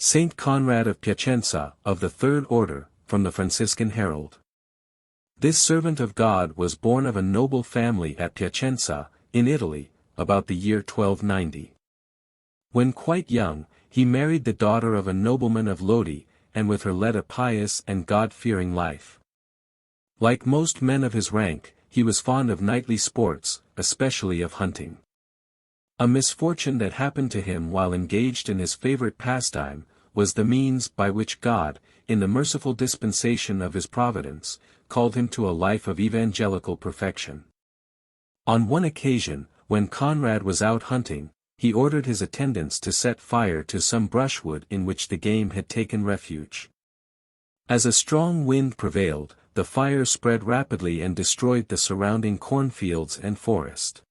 Saint Conrad of Piacenza, of the Third Order, from the Franciscan Herald. This servant of God was born of a noble family at Piacenza, in Italy, about the year 1290. When quite young, he married the daughter of a nobleman of Lodi, and with her led a pious and God-fearing life. Like most men of his rank, he was fond of knightly sports, especially of hunting. A misfortune that happened to him while engaged in his favorite pastime, was the means by which God, in the merciful dispensation of his providence, called him to a life of evangelical perfection. On one occasion, when Conrad was out hunting, he ordered his attendants to set fire to some brushwood in which the game had taken refuge. As a strong wind prevailed, the fire spread rapidly and destroyed the surrounding cornfields and forest.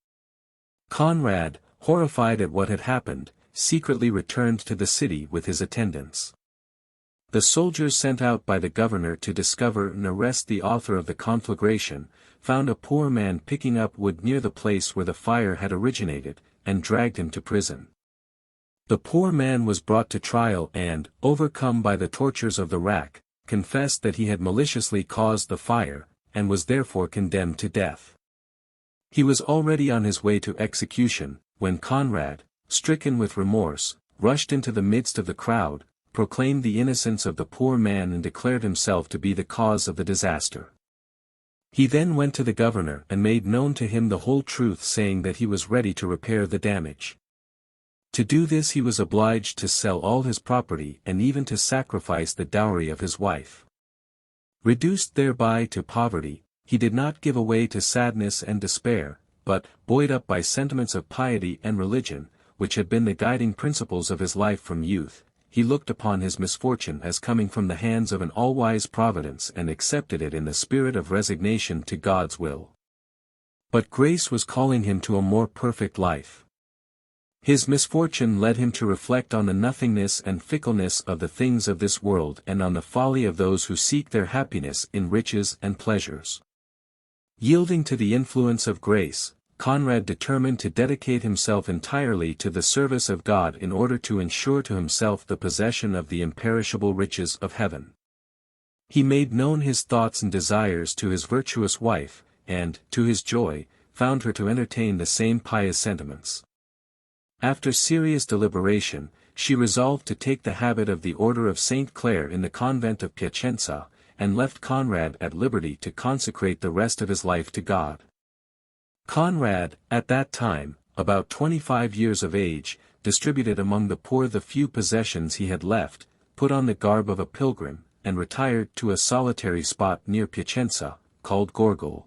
Conrad, horrified at what had happened, secretly returned to the city with his attendants. The soldiers sent out by the governor to discover and arrest the author of the conflagration, found a poor man picking up wood near the place where the fire had originated, and dragged him to prison. The poor man was brought to trial and, overcome by the tortures of the rack, confessed that he had maliciously caused the fire, and was therefore condemned to death. He was already on his way to execution, when Conrad, stricken with remorse, rushed into the midst of the crowd, proclaimed the innocence of the poor man and declared himself to be the cause of the disaster. He then went to the governor and made known to him the whole truth, saying that he was ready to repair the damage. To do this he was obliged to sell all his property and even to sacrifice the dowry of his wife. Reduced thereby to poverty, he did not give way to sadness and despair, but, buoyed up by sentiments of piety and religion, which had been the guiding principles of his life from youth, he looked upon his misfortune as coming from the hands of an all-wise providence and accepted it in the spirit of resignation to God's will. But grace was calling him to a more perfect life. His misfortune led him to reflect on the nothingness and fickleness of the things of this world and on the folly of those who seek their happiness in riches and pleasures. Yielding to the influence of grace, Conrad determined to dedicate himself entirely to the service of God in order to ensure to himself the possession of the imperishable riches of heaven. He made known his thoughts and desires to his virtuous wife, and, to his joy, found her to entertain the same pious sentiments. After serious deliberation, she resolved to take the habit of the Order of St. Clare in the convent of Piacenza, and left Conrad at liberty to consecrate the rest of his life to God. Conrad, at that time, about 25 years of age, distributed among the poor the few possessions he had left, put on the garb of a pilgrim, and retired to a solitary spot near Piacenza, called Gorgole.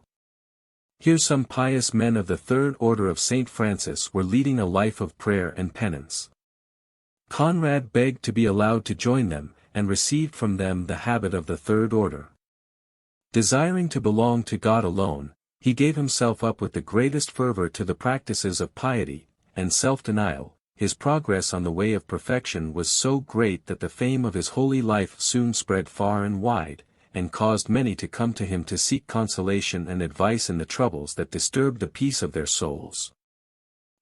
Here some pious men of the Third Order of St. Francis were leading a life of prayer and penance. Conrad begged to be allowed to join them, and received from them the habit of the Third Order. Desiring to belong to God alone, he gave himself up with the greatest fervor to the practices of piety and self-denial. His progress on the way of perfection was so great that the fame of his holy life soon spread far and wide, and caused many to come to him to seek consolation and advice in the troubles that disturbed the peace of their souls.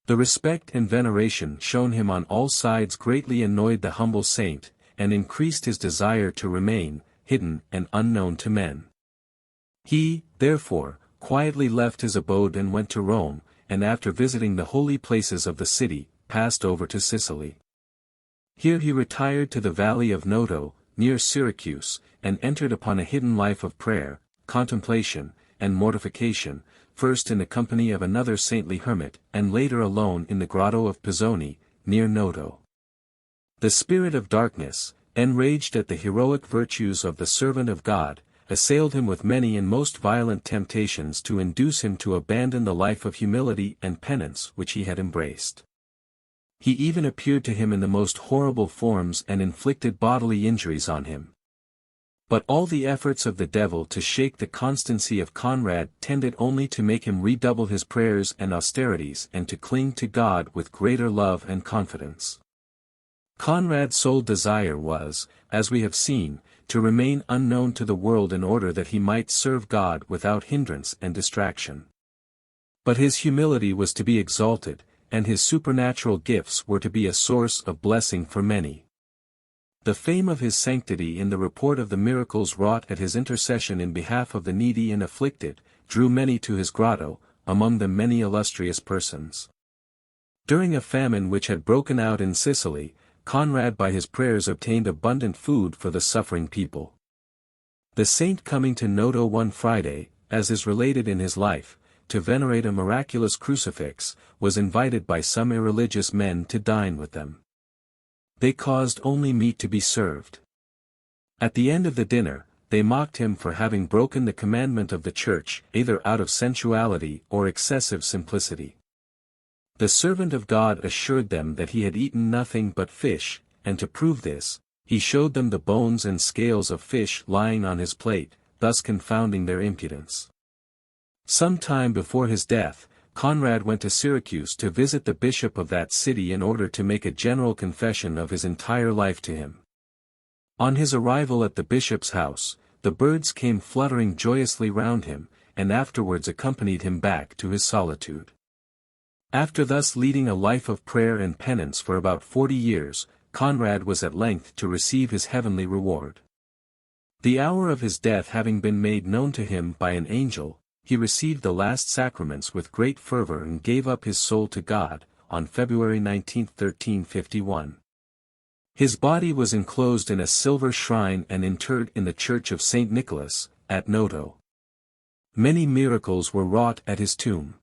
The respect and veneration shown him on all sides greatly annoyed the humble saint, and increased his desire to remain hidden and unknown to men. He, therefore, quietly left his abode and went to Rome, and after visiting the holy places of the city, passed over to Sicily. Here he retired to the valley of Noto, near Syracuse, and entered upon a hidden life of prayer, contemplation, and mortification, first in the company of another saintly hermit, and later alone in the grotto of Pizzoni, near Noto. The spirit of darkness, enraged at the heroic virtues of the servant of God, assailed him with many and most violent temptations to induce him to abandon the life of humility and penance which he had embraced. He even appeared to him in the most horrible forms and inflicted bodily injuries on him. But all the efforts of the devil to shake the constancy of Conrad tended only to make him redouble his prayers and austerities and to cling to God with greater love and confidence. Conrad's sole desire was, as we have seen, to remain unknown to the world in order that he might serve God without hindrance and distraction. But his humility was to be exalted, and his supernatural gifts were to be a source of blessing for many. The fame of his sanctity in the report of the miracles wrought at his intercession in behalf of the needy and afflicted, drew many to his grotto, among them many illustrious persons. During a famine which had broken out in Sicily, Conrad by his prayers obtained abundant food for the suffering people. The saint coming to Noto one Friday, as is related in his life, to venerate a miraculous crucifix, was invited by some irreligious men to dine with them. They caused only meat to be served. At the end of the dinner, they mocked him for having broken the commandment of the Church, either out of sensuality or excessive simplicity. The servant of God assured them that he had eaten nothing but fish, and to prove this, he showed them the bones and scales of fish lying on his plate, thus confounding their impudence. Some time before his death, Conrad went to Syracuse to visit the bishop of that city in order to make a general confession of his entire life to him. On his arrival at the bishop's house, the birds came fluttering joyously round him, and afterwards accompanied him back to his solitude. After thus leading a life of prayer and penance for about 40 years, Conrad was at length to receive his heavenly reward. The hour of his death having been made known to him by an angel, he received the last sacraments with great fervor and gave up his soul to God, on February 19, 1351. His body was enclosed in a silver shrine and interred in the church of St. Nicholas, at Noto. Many miracles were wrought at his tomb.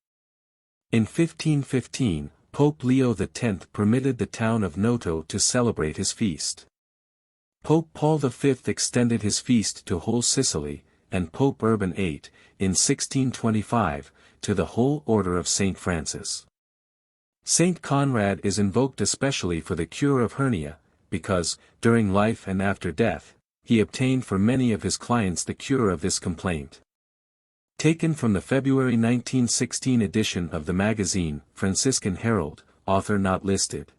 In 1515, Pope Leo X permitted the town of Noto to celebrate his feast. Pope Paul V extended his feast to whole Sicily, and Pope Urban VIII, in 1625, to the whole order of St. Francis. Saint Conrad is invoked especially for the cure of hernia, because, during life and after death, he obtained for many of his clients the cure of this complaint. Taken from the February 1916 edition of the magazine, Franciscan Herald, author not listed.